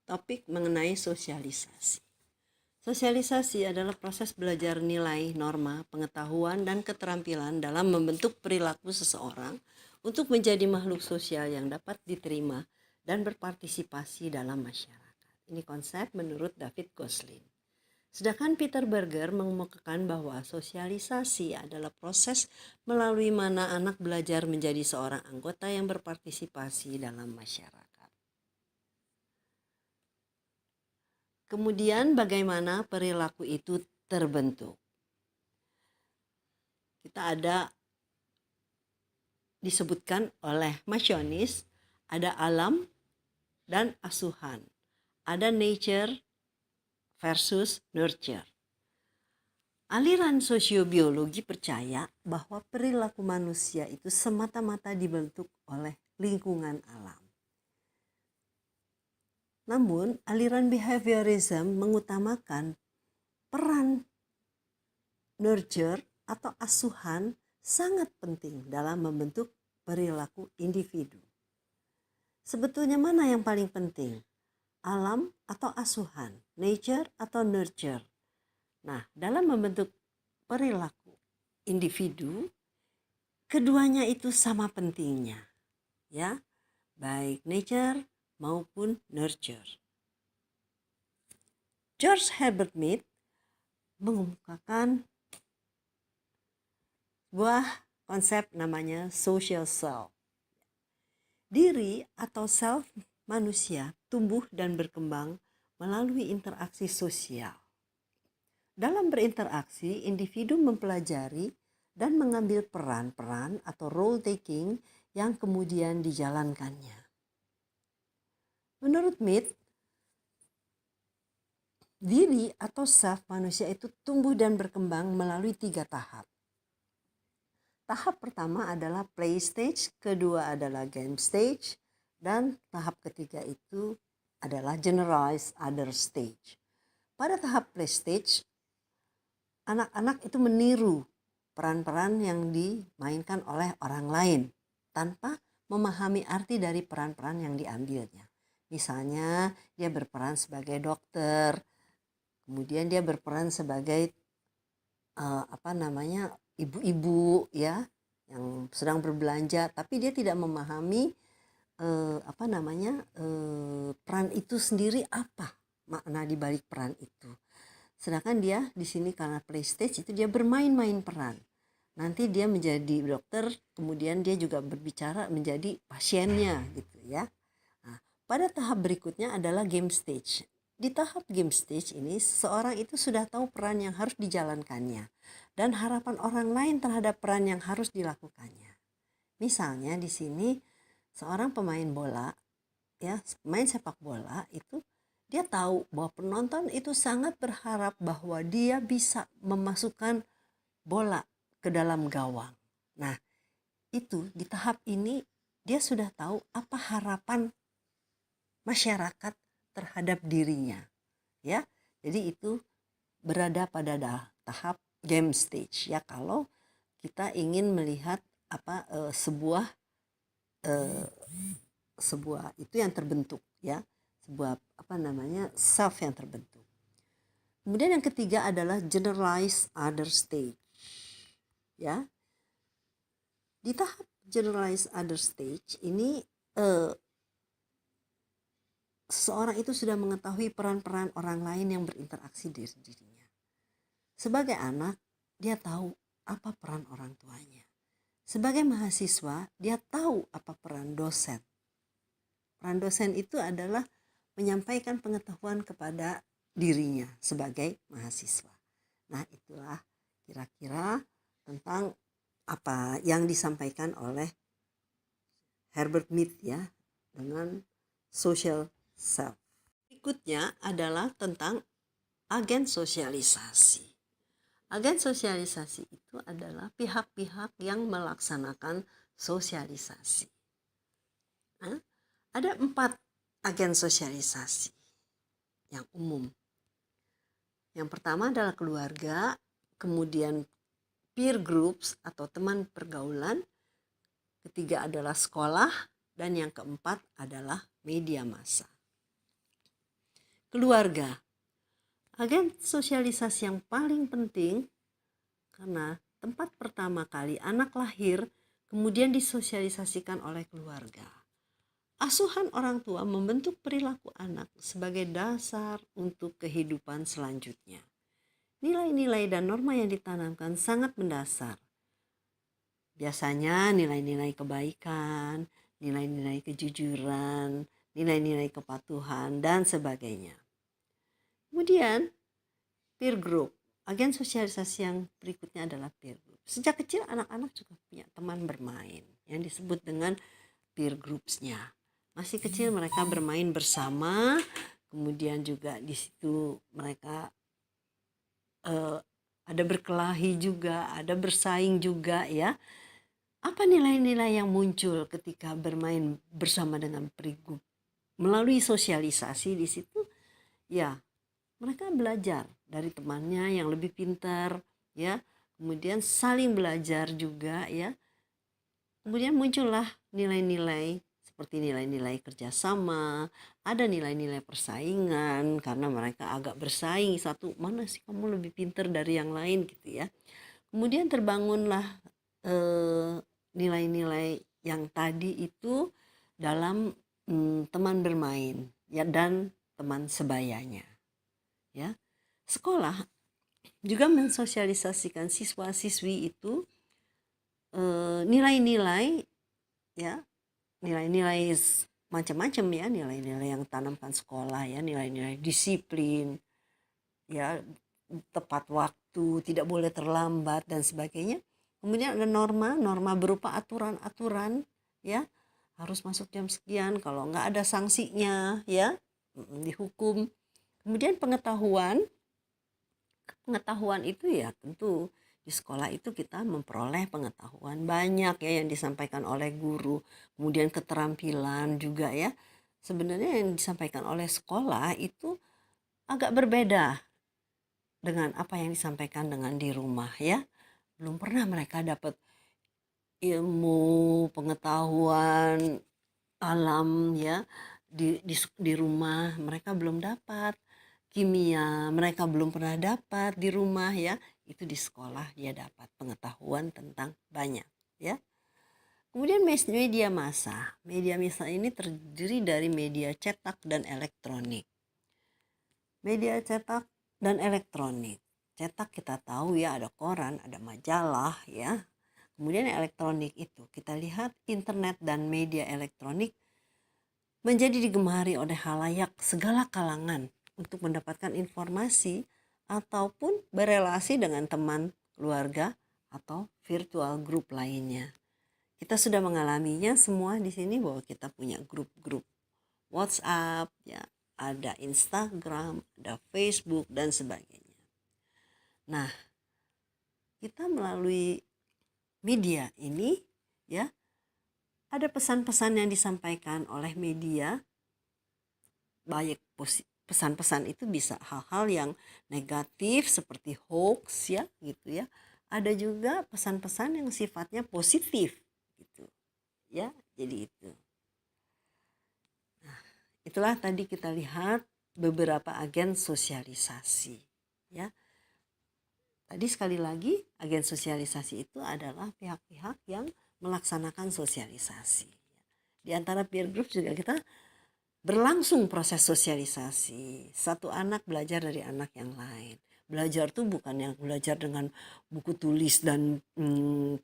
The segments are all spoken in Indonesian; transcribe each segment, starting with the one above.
topik mengenai sosialisasi. Sosialisasi adalah proses belajar nilai, norma, pengetahuan, dan keterampilan dalam membentuk perilaku seseorang untuk menjadi makhluk sosial yang dapat diterima dan berpartisipasi dalam masyarakat. Ini konsep menurut David Goslin. Sedangkan Peter Berger mengemukakan bahwa sosialisasi adalah proses melalui mana anak belajar menjadi seorang anggota yang berpartisipasi dalam masyarakat. Kemudian bagaimana perilaku itu terbentuk? Kita ada disebutkan oleh Mashonis, ada alam dan asuhan. Ada nature versus nurture. Aliran sosiobiologi percaya bahwa perilaku manusia itu semata-mata dibentuk oleh lingkungan alam. Namun, aliran behaviorism mengutamakan peran nurture atau asuhan sangat penting dalam membentuk perilaku individu. Sebetulnya mana yang paling penting? Alam atau asuhan? Nature atau nurture? Nah, dalam membentuk perilaku individu, keduanya itu sama pentingnya. Ya, baik nature maupun nurture. George Herbert Mead mengemukakan sebuah konsep namanya social self. Diri atau self manusia tumbuh dan berkembang melalui interaksi sosial. Dalam berinteraksi, individu mempelajari dan mengambil peran-peran atau role taking yang kemudian dijalankannya. Menurut Mead, diri atau self manusia itu tumbuh dan berkembang melalui 3 tahap. Tahap pertama adalah play stage, kedua adalah game stage, dan tahap ketiga itu adalah generalized other stage. Pada tahap play stage, anak-anak itu meniru peran-peran yang dimainkan oleh orang lain tanpa memahami arti dari peran-peran yang diambilnya. Misalnya dia berperan sebagai dokter, kemudian dia berperan sebagai ibu-ibu ya yang sedang berbelanja, tapi dia tidak memahami peran itu sendiri, apa makna di balik peran itu. Sedangkan dia di sini karena play stage itu dia bermain-main peran. Nanti dia menjadi dokter, kemudian dia juga berbicara menjadi pasiennya gitu ya. Nah, pada tahap berikutnya adalah game stage. Di tahap game stage ini seseorang itu sudah tahu peran yang harus dijalankannya dan harapan orang lain terhadap peran yang harus dilakukannya. Misalnya di sini seorang pemain bola ya, pemain sepak bola itu dia tahu bahwa penonton itu sangat berharap bahwa dia bisa memasukkan bola ke dalam gawang. Nah, itu di tahap ini dia sudah tahu apa harapan masyarakat terhadap dirinya. Ya. Jadi itu berada pada tahap game stage ya, kalau kita ingin melihat sebuah itu yang terbentuk ya, sebuah self yang terbentuk. Kemudian yang ketiga adalah generalized other stage ya. Di tahap generalized other stage ini seseorang itu sudah mengetahui peran-peran orang lain yang berinteraksi di dirinya. Sebagai anak, dia tahu apa peran orang tuanya. Sebagai mahasiswa, dia tahu apa peran dosen. Peran dosen itu adalah menyampaikan pengetahuan kepada dirinya sebagai mahasiswa. Nah, itulah kira-kira tentang apa yang disampaikan oleh Herbert Mead ya dengan social self. Berikutnya adalah tentang agen sosialisasi. Agen sosialisasi itu adalah pihak-pihak yang melaksanakan sosialisasi. Nah, ada 4 agen sosialisasi yang umum. Yang pertama adalah keluarga, kemudian peer groups atau teman pergaulan, ketiga adalah sekolah, dan yang keempat adalah media massa. keluarga. Agen sosialisasi yang paling penting karena tempat pertama kali anak lahir kemudian disosialisasikan oleh keluarga. Asuhan orang tua membentuk perilaku anak sebagai dasar untuk kehidupan selanjutnya. Nilai-nilai dan norma yang ditanamkan sangat mendasar. Biasanya nilai-nilai kebaikan, nilai-nilai kejujuran, nilai-nilai kepatuhan, dan sebagainya. Kemudian peer group. Agen sosialisasi yang berikutnya adalah peer group. Sejak kecil anak-anak juga punya teman bermain yang disebut dengan peer groups-nya. Masih kecil mereka bermain bersama, kemudian juga di situ mereka ada berkelahi juga, ada bersaing juga ya. Apa nilai-nilai yang muncul ketika bermain bersama dengan peer group? Melalui sosialisasi di situ ya mereka belajar dari temannya yang lebih pintar ya, kemudian saling belajar juga ya, kemudian muncullah nilai-nilai seperti nilai-nilai kerjasama, ada nilai-nilai persaingan karena mereka agak bersaing, satu mana sih kamu lebih pintar dari yang lain gitu ya. Kemudian terbangunlah nilai-nilai yang tadi itu dalam teman bermain ya dan teman sebayanya. Ya, sekolah juga mensosialisasikan siswa-siswi itu nilai-nilai ya, nilai-nilai macam-macam ya, nilai-nilai yang tanamkan sekolah ya, nilai-nilai disiplin ya, tepat waktu, tidak boleh terlambat dan sebagainya. Kemudian ada norma berupa aturan-aturan ya, harus masuk jam sekian, kalau nggak ada sanksinya ya, dihukum. Kemudian pengetahuan itu ya tentu di sekolah itu kita memperoleh pengetahuan banyak ya yang disampaikan oleh guru. Kemudian keterampilan juga ya. Sebenarnya yang disampaikan oleh sekolah itu agak berbeda dengan apa yang disampaikan dengan di rumah ya. Belum pernah mereka dapat ilmu, pengetahuan alam ya di rumah, mereka belum dapat. Kimia mereka belum pernah dapat di rumah ya, itu di sekolah dia dapat pengetahuan tentang banyak ya. Kemudian media massa ini terdiri dari media cetak dan elektronik. Media cetak dan elektronik, cetak kita tahu ya ada koran, ada majalah ya. Kemudian elektronik itu kita lihat internet dan media elektronik menjadi digemari oleh halayak segala kalangan untuk mendapatkan informasi ataupun berelasi dengan teman, keluarga, atau virtual group lainnya. Kita sudah mengalaminya semua di sini bahwa kita punya grup-grup WhatsApp, ya, ada Instagram, ada Facebook dan sebagainya. Nah, kita melalui media ini ya ada pesan-pesan yang disampaikan oleh media, baik pesan-pesan itu bisa hal-hal yang negatif seperti hoax ya gitu ya. Ada juga pesan-pesan yang sifatnya positif gitu ya. Jadi itu. Nah, itulah tadi kita lihat beberapa agen sosialisasi ya. Tadi sekali lagi agen sosialisasi itu adalah pihak-pihak yang melaksanakan sosialisasi. Di antara peer group juga kita berlangsung proses sosialisasi. Satu anak belajar dari anak yang lain. Belajar tuh bukan yang belajar dengan buku tulis dan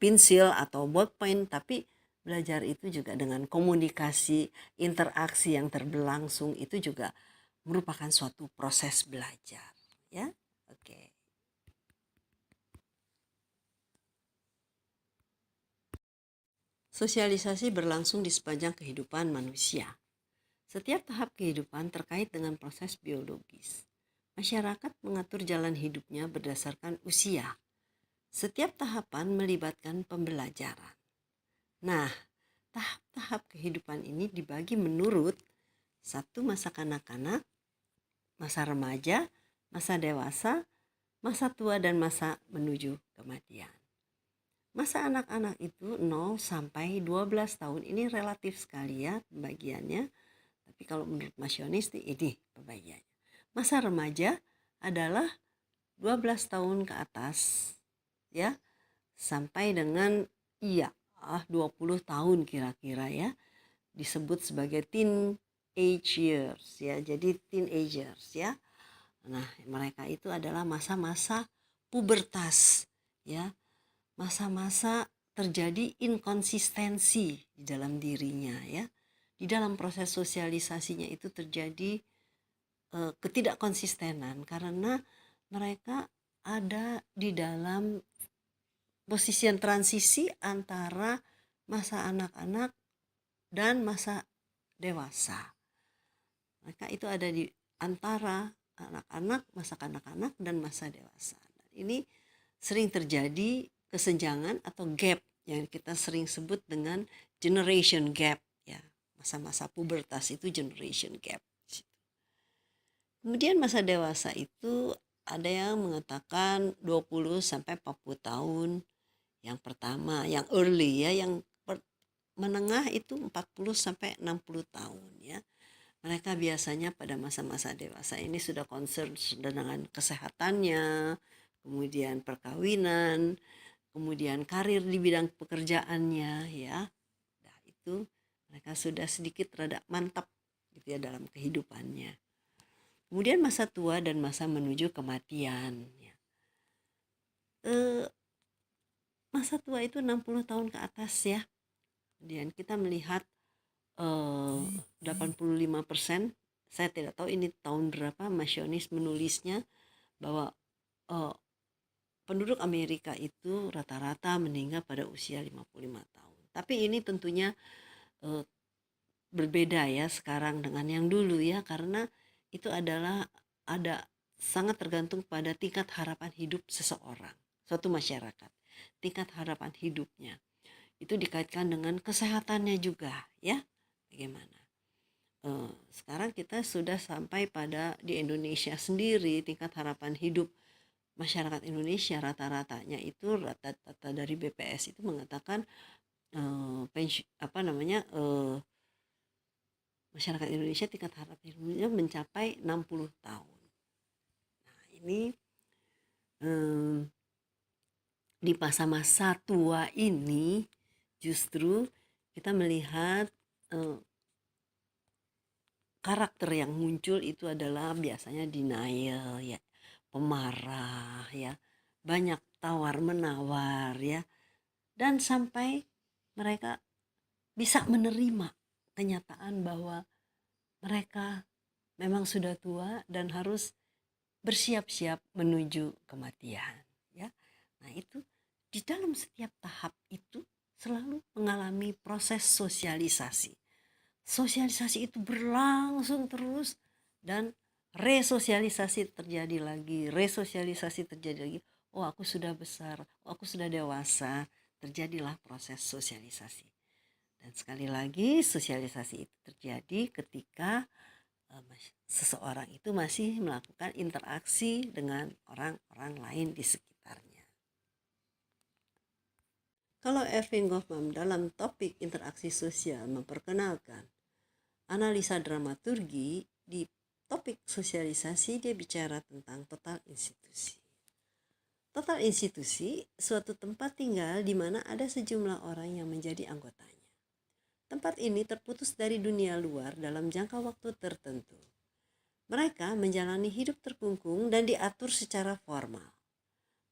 pensil atau ballpoint, tapi belajar itu juga dengan komunikasi, interaksi yang berlangsung, itu juga merupakan suatu proses belajar, ya. Oke. Sosialisasi berlangsung di sepanjang kehidupan manusia. Setiap tahap kehidupan terkait dengan proses biologis. Masyarakat mengatur jalan hidupnya berdasarkan usia. Setiap tahapan melibatkan pembelajaran. Nah, tahap-tahap kehidupan ini dibagi menurut satu masa kanak-kanak, masa remaja, masa dewasa, masa tua, dan masa menuju kematian. Masa anak-anak itu 0 sampai 12 tahun ini relatif sekali ya pembagiannya. Tapi kalau menurut Masionis ini pembagiannya. Masa remaja adalah 12 tahun ke atas, ya, sampai dengan 20 tahun kira-kira ya, disebut sebagai teenage years ya. Jadi teenagers ya. Nah, mereka itu adalah masa-masa pubertas ya. Masa-masa terjadi inkonsistensi di dalam dirinya ya. Di dalam proses sosialisasinya itu terjadi ketidakkonsistenan karena mereka ada di dalam posisi yang transisi antara masa anak-anak dan masa dewasa. Mereka itu ada di antara anak-anak, masa kanak-kanak dan masa dewasa. Ini sering terjadi kesenjangan atau gap yang kita sering sebut dengan generation gap ya. Masa-masa pubertas itu generation gap. Kemudian masa dewasa itu ada yang mengatakan 20 sampai 40 tahun. Yang pertama, yang early ya, yang menengah itu 40 sampai 60 tahun ya. Mereka biasanya pada masa-masa dewasa ini sudah concern dengan kesehatannya, kemudian perkawinan, kemudian karir di bidang pekerjaannya ya. Nah, itu mereka sudah sedikit rada mantap gitu ya dalam kehidupannya. Kemudian masa tua dan masa menuju kematian ya. Masa tua itu 60 tahun ke atas ya. Kemudian kita melihat 85%, saya tidak tahu ini tahun berapa Masyonis menulisnya, bahwa penduduk Amerika itu rata-rata meninggal pada usia 55 tahun. Tapi ini tentunya berbeda ya sekarang dengan yang dulu ya, karena itu adalah ada sangat tergantung pada tingkat harapan hidup seseorang, suatu masyarakat. Tingkat harapan hidupnya itu dikaitkan dengan kesehatannya juga ya. Bagaimana? Sekarang kita sudah sampai pada di Indonesia sendiri tingkat harapan hidup masyarakat Indonesia rata-ratanya itu rata-rata dari BPS itu mengatakan masyarakat Indonesia tingkat harapan hidupnya mencapai 60 tahun. Nah, ini di masa-masa tua ini justru kita melihat karakter yang muncul itu adalah biasanya denial ya, pemarah ya, banyak tawar menawar ya, dan sampai mereka bisa menerima kenyataan bahwa mereka memang sudah tua dan harus bersiap-siap menuju kematian ya. Nah, itu di dalam setiap tahap itu selalu mengalami proses sosialisasi. Sosialisasi itu berlangsung terus dan resosialisasi terjadi lagi, resosialisasi terjadi lagi. Oh, aku sudah besar, oh, aku sudah dewasa, terjadilah proses sosialisasi. Dan sekali lagi sosialisasi itu terjadi ketika seseorang itu masih melakukan interaksi dengan orang-orang lain di sekitarnya. Kalau Erving Goffman dalam topik interaksi sosial memperkenalkan analisa dramaturgi, di topik sosialisasi dia bicara tentang total institusi. Total institusi suatu tempat tinggal di mana ada sejumlah orang yang menjadi anggotanya. Tempat ini terputus dari dunia luar dalam jangka waktu tertentu. Mereka menjalani hidup terkungkung dan diatur secara formal.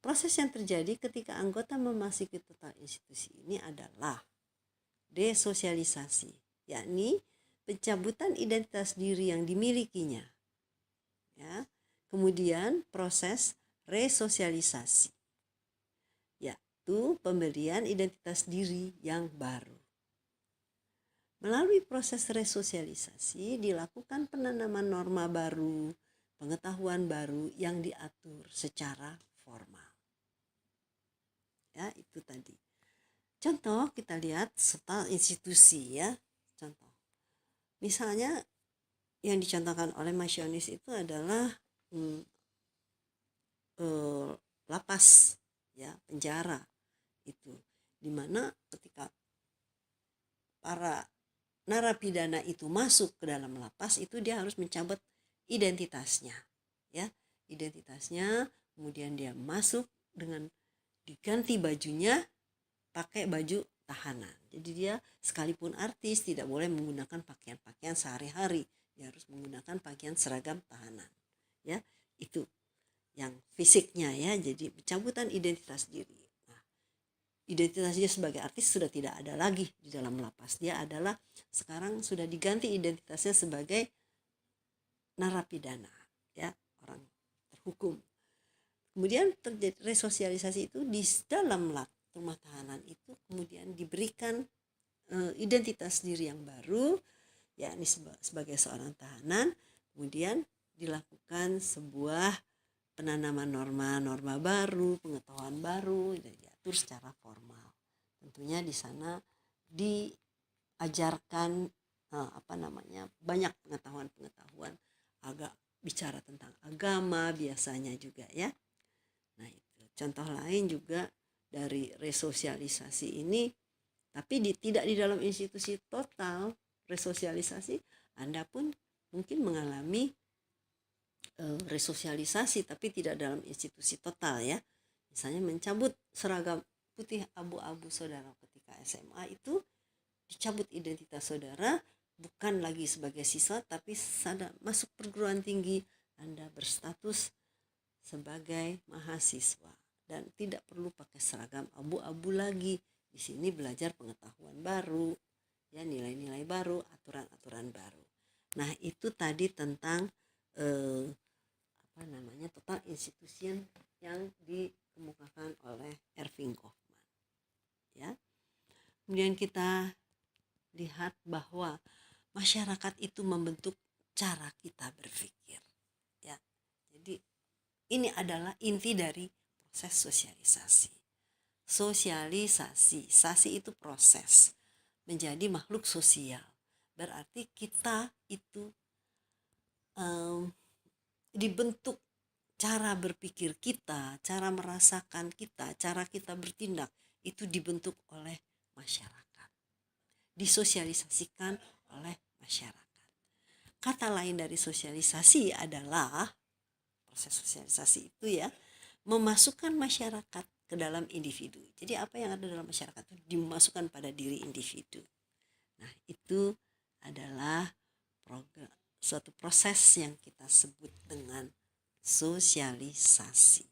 Proses yang terjadi ketika anggota memasuki total institusi ini adalah desosialisasi, yakni pencabutan identitas diri yang dimilikinya. Ya. Kemudian proses resosialisasi, yaitu pemberian identitas diri yang baru. Melalui proses resosialisasi dilakukan penanaman norma baru, pengetahuan baru yang diatur secara formal. Ya, itu tadi. Contoh kita lihat total institusi ya. Contoh. Misalnya yang dicontohkan oleh Masyonis itu adalah lapas ya, penjara itu, dimana ketika para narapidana itu masuk ke dalam lapas itu dia harus mencabut identitasnya ya, identitasnya. Kemudian dia masuk dengan diganti bajunya pakai baju tahanan. Jadi dia sekalipun artis tidak boleh menggunakan pakaian-pakaian sehari-hari, dia harus menggunakan pakaian seragam tahanan, ya. Itu yang fisiknya, ya. Jadi pencabutan identitas diri. Nah, identitas dia sebagai artis sudah tidak ada lagi di dalam lapas. Dia adalah sekarang sudah diganti identitasnya sebagai narapidana, ya, orang terhukum. Kemudian terjadi resosialisasi itu di dalam rumah tahanan itu, kemudian diberikan identitas diri yang baru, yakni sebagai seorang tahanan. Kemudian dilakukan sebuah penanaman norma-norma baru, pengetahuan baru, diatur secara formal. Tentunya di sana diajarkan banyak pengetahuan agak bicara tentang agama biasanya juga, ya. Nah, itu contoh lain juga dari resosialisasi ini, tapi tidak di dalam institusi total resosialisasi. Anda pun mungkin mengalami resosialisasi tapi tidak dalam institusi total, ya. Misalnya mencabut seragam putih abu-abu saudara ketika SMA, itu dicabut identitas saudara, bukan lagi sebagai siswa tapi masuk perguruan tinggi, Anda berstatus sebagai mahasiswa dan tidak perlu pakai seragam abu-abu lagi. Di sini belajar pengetahuan baru, ya, nilai-nilai baru, aturan-aturan baru. Nah, itu tadi tentang total institution yang dikemukakan oleh Erving Goffman, ya. Kemudian kita lihat bahwa masyarakat itu membentuk cara kita berpikir, ya. Jadi ini adalah inti dari proses sosialisasi. Sasi itu proses menjadi makhluk sosial. Berarti kita itu dibentuk cara berpikir kita, cara merasakan kita, cara kita bertindak itu dibentuk oleh masyarakat, disosialisasikan oleh masyarakat. Kata lain dari sosialisasi adalah proses sosialisasi itu, ya, memasukkan masyarakat ke dalam individu. Jadi apa yang ada dalam masyarakat itu dimasukkan pada diri individu. Nah, itu adalah suatu proses yang kita sebut dengan sosialisasi.